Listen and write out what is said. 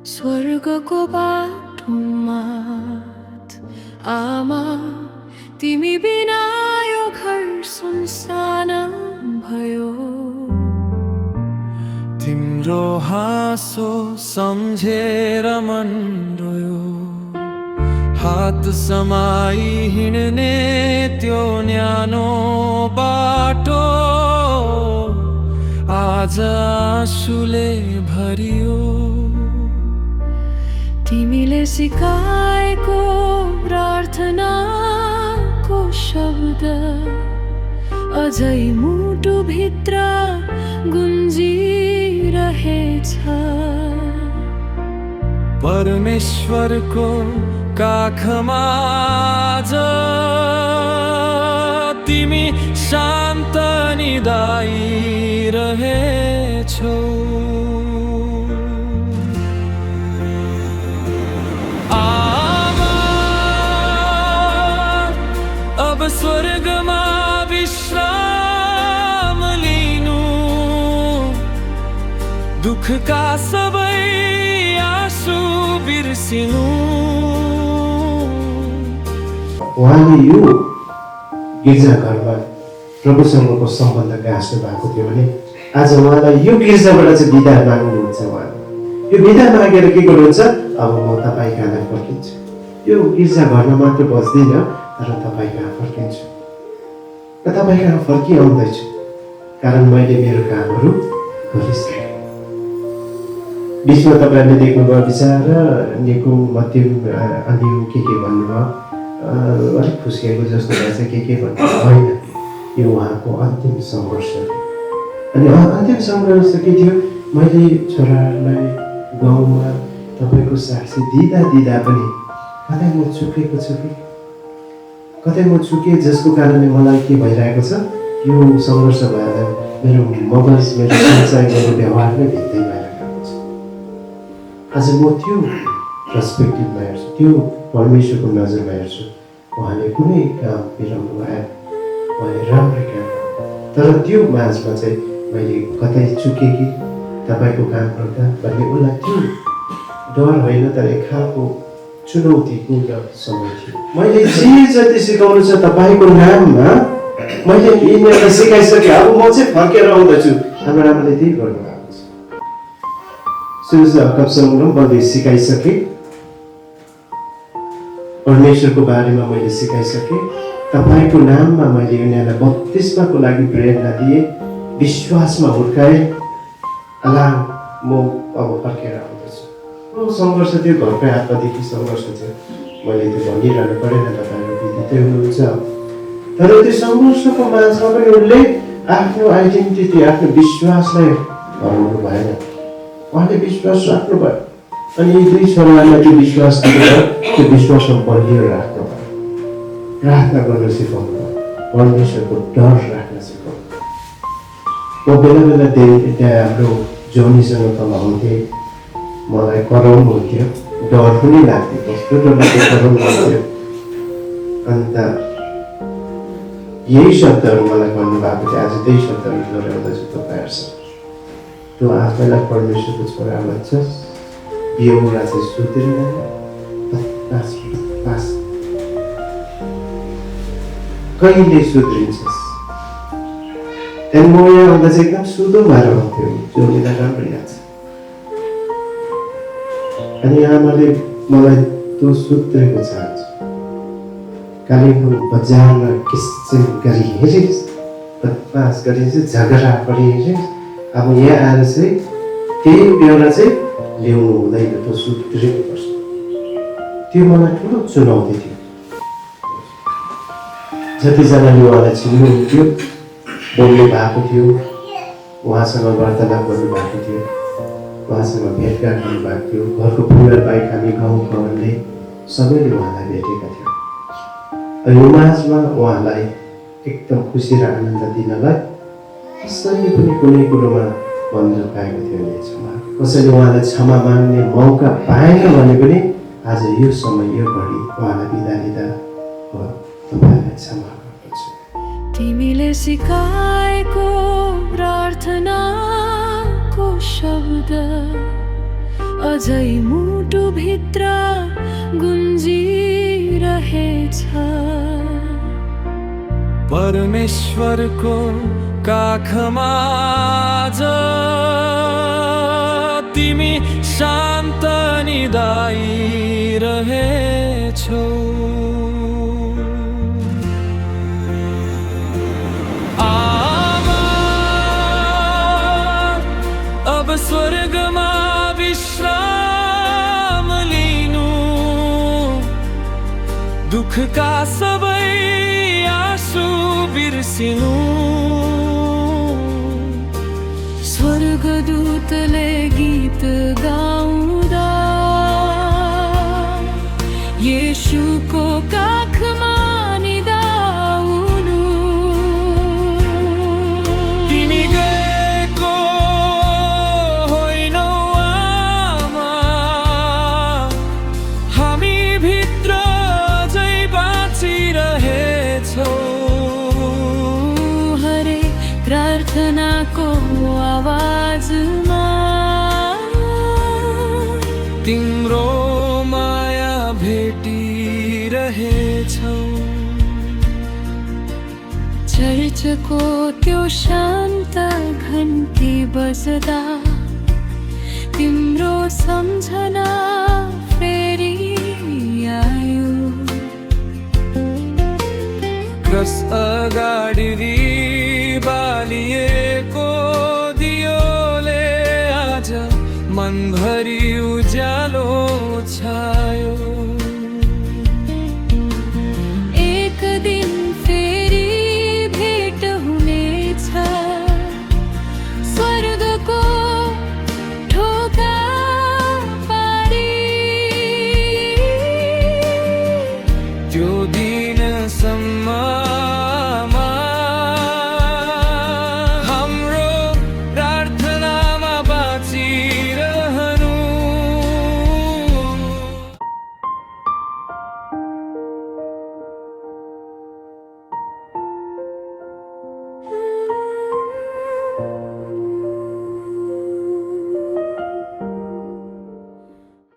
स्वर्गको बाटोमा आमा तिमी बिना यो घर सुनसान भयो। तिम्रो हाँसो सम्झेर मन रोयो, हात समाई हिँड्ने त्यो न्यानो बाटो आज आँसुले भरियो। तिमीले सिकाएको प्रार्थनाको शब्द अझै मुटुभित्र गुन्जिरहेछ। परमेश्वरको काखमा आज तिमी शान्त निदाइरहेछौ। अब स्वर्गमा विश्राम लिनु, दुःखका सबै आँसु बिर्सिनु। उहाँले यो गिर्जाघरमा प्रभुसँगको सम्बन्ध गाँस्नु भएको थियो भने आज उहाँलाई यो गिर्जाबाट चाहिँ बिदा माग्नुहुन्छ। उहाँले यो बिदा मागेर के गर्नुहुन्छ? अब म तपाईँ कहाँ फर्किन्छु। यो गिर्जाघरमा मात्र बस्दिन, तर तपाईँ कहाँ फर्किन्छु र तपाईँ कहाँ फर्किआउँदैछु, कारण मैले मेरो कामहरू गरिसकेँ। बिचमा तपाईँहरूले देख्नुभयो विचार निको मध्यम अनि के भन्नुभयो, अलिक खुस्किएको जस्तो भएछ के भन्नु होइन। यो उहाँको अन्तिम सङ्घर्ष। अनि अन्तिम सङ्घर्ष के थियो? मैले छोराहरूलाई गाउँमा तपाईँको साक्षी दिँदा दिँदा पनि कतै म चुकेको छु कि कतै म चुकेँ, जसको कारणले मलाई के भइरहेको छ? यो सङ्घर्ष भएर मेरो मगज, मेरो सोचाइ, मेरो व्यवहार नै भित्तै भइरहेको छ। आज म त्यो पर्सपेक्टिभमा हेर्छु, त्यो परमेश्वरको नजरमा हेर्छु। उहाँले कुनै काम बिराउनु भएन, उहाँले राम्रै काम, तर त्यो माझमा चाहिँ मैले कतै चुकेँ कि तपाईँको काम गर्दा भन्ने उसलाई त्यो डर होइन, तर एक खालको चुनौतीपूर्ण समय थियो। मैले जे जति सिकाउनु छ तपाईँको नाममा मैले यिनीहरूलाई सिकाइसकेँ। अब म चाहिँ फर्केर आउँदैछु। हाम्रो आमाले त्यही गर्नुभएको छ। सुरुज कपसँग मैले सिकाइसकेँ, परमेश्वरको बारेमा मैले सिकाइसकेँ। तपाईँको नाममा मैले उनीहरूलाई बत्तिस्माको लागि प्रेरणा दिएँ, विश्वासमा हुर्काएँ। अला म अब फर्केर आउँदैछु। सङ्घर्ष थियो, घरकै हातदेखि सङ्घर्ष थियो। मैले त्यो भनिरहनु परेन, तपाईँहरू विदितै हुनुहुन्छ। तर त्यो सङ्घर्षको माझमा पनि उनले आफ्नो आइडेन्टिटी, आफ्नो विश्वासलाई हराउनु भएन। उहाँले विश्वास राख्नुभयो अनि यी दुई छोराहरूलाई त्यो विश्वास दिएर त्यो विश्वासमा बलियो राख्नु भयो। प्रार्थना गर्न सिकाउनु भयो, परमेश्वरको डर राख्न सिकाउनु भयो। म बेला बेला त्यहाँ हाम्रो जोनीसँग तल आउँथेँ, मलाई कराउनु हुन्थ्यो, डर पनि लाग्थ्यो, कस्तो डरलाग्दो कराउनु हुन्थ्यो। अन्त यही शब्दहरू मलाई भन्नुभएको थियो। आज त्यही शब्दहरू दोहोऱ्याउँदैछु तपाईँहरूसँग। त्यो आफैलाई परमेश्वरको छोरा भन्छस्, बेहुरा चाहिँ सुत्रिँदैन, कहिले सुध्रिन्छस्। त्यहाँदेखि म यहाँ आउँदा चाहिँ एकदम सुधो भएर आउँथ्यो, जोनीलाई राम्रो याद छ। अनि आमाले मलाई त्यो सुत्रेको चाहन्छ, कालिम्पोङ बजारमा किसिम गरी हेरिस्, बदमास गरी झगडा परि हेरिस्। अब यहाँ आएर चाहिँ त्यही बेहोरा चाहिँ ल्याउनु हुँदैन, त्यो सुत्रेको पर्छ। त्यो मलाई ठुलो चुनौती थियो। जतिजनाले उहाँलाई चिन्नुहुन्थ्यो, बोल्नु भएको थियो, उहाँसँग वार्तालाप गर्नुभएको थियो, उहाँसँग भेटघाट गर्नुभएको थियो। घरको परिवार बाहेक हामी गाउँघरले सबैले उहाँलाई भेटेका थियौँ। यो माझमा उहाँलाई एकदम खुसी र आनन्द दिनलाई कसैले पनि कुनै कुरोमा बन्द पाएको थियो भने कसैले उहाँलाई क्षमा माग्ने मौका पाएन भने पनि आज यो समय यो घडी उहाँलाई बिदा लिँदा तपाईँलाई क्षमा गर्दछु। तिमीले सिकाएको प्रार्थनाको शब्द अझै मुटुभित्र गुन्जिरहेछ। परमेश्वरको काखमा आज तिमी शान्त निदाइरहेछौ। आमा अब स्वर्गमा विश्राम लिनु, दुःखका सबै आँसु बिर्सिनु। स्वर्गदूतले गीत गाउँदा येशूको काखमा निदाउनु। तिमी गएको होइनौ आमा, हामी भित्र अझै बाँचिरहेछौ। हरेक प्रार्थनाको आवाजमा तिम्रो माया भेटिरहेछौ। चर्चको त्यो शान्त घन्टी बज्दा तिम्रो सम्झना फेरि आयो। क्रस अगाडि बालिएको दियोले आज मनभरि उज्यालो छायो।